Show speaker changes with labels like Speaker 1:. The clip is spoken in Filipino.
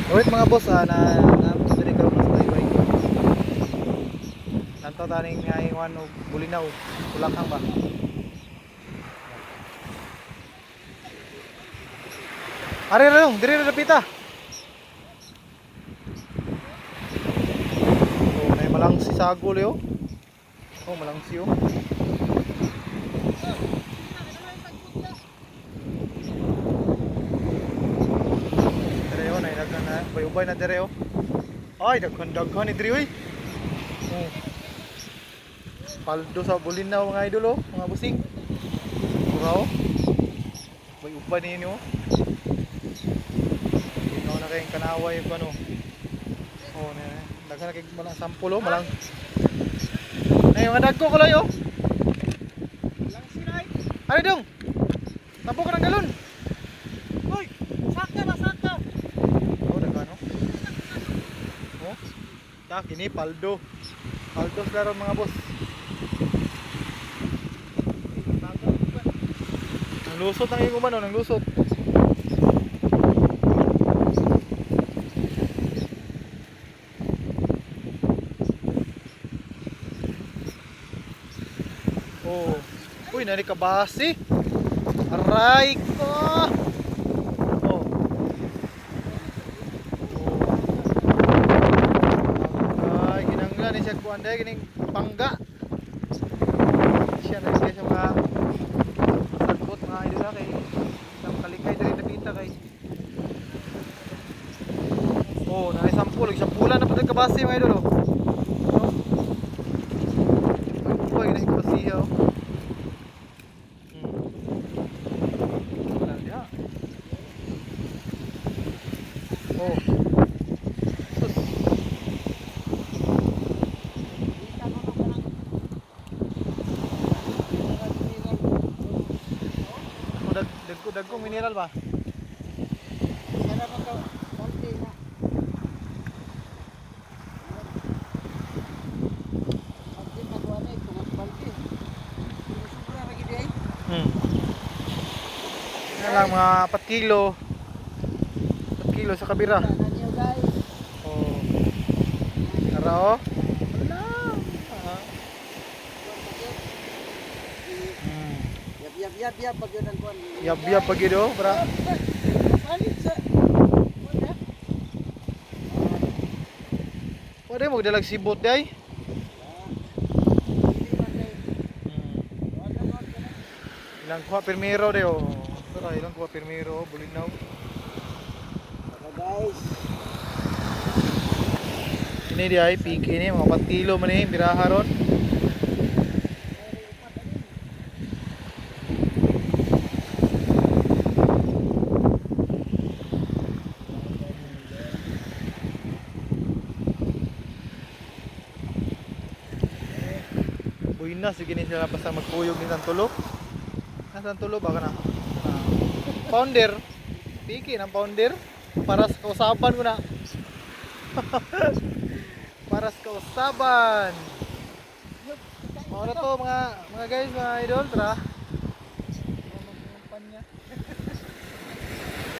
Speaker 1: Wait mga boss, na diri karon sa highway. Nanto taning ngayon og bulinaw, Bulacan ba? Are ra dong, diri ra pita. Oh, may malangsi sa agol yo. Oh, malangsi yo. Diri yo na daghan na, ubay na diri yo. Ay, daghan ni diri oy. Oh. Paldo sa bulinaw mga idol oh, mga busing. Buraw. May ubay ninyo. Ino na kayong kanaway ko ano. Oh, daghan na kay malang sampulo, malang. Ay, mga dagko ko layo. Lang sinay. Ano dong? Tampo ka ng galon. Hoy, sakta na sakta. Oh, daghan oh. Oh. Tak ini paldo. Paldo sa mga boss. Nang lusot ang iyong umano, nang lusot. Oh. Uy, nari ka basi. Aray ko. Oh. Oh. Ay, ginanglan ni siya kuan day gining pangga. Siya na siya mga sagot mga idol kay isang kalikay diri napita kay. Oh, nari sampul, sampulan na pud ka basi mga idol oh. Oh. Uy, gining basi oh. Oh. Sus. Dagkong mineral ba? Sana man to, konti na. Konti na kuha na ito, konti. Sobra lagi di ay. Yan lang mga 4 kilo. 4 kilo sa kabira. Oh. Tara oh. Yab pag yun ang kuwan. Yab pag yun oh, bra. Pwede mo dalag sibot day. Ilang kuha permiro day oh. Tara, ilang kuha permiro, bulinaw. Tara guys. Ini dia ay pink ini mga 4 kilo man eh, biraha ron. Buinas, sige ni sila basta magpuyog ni Santulo. Nasaan tulo baka na? Pounder. Piki ng pounder. Para sa kausaban ko na. Para sa kausaban. Mga to mga guys, mga idol, tara.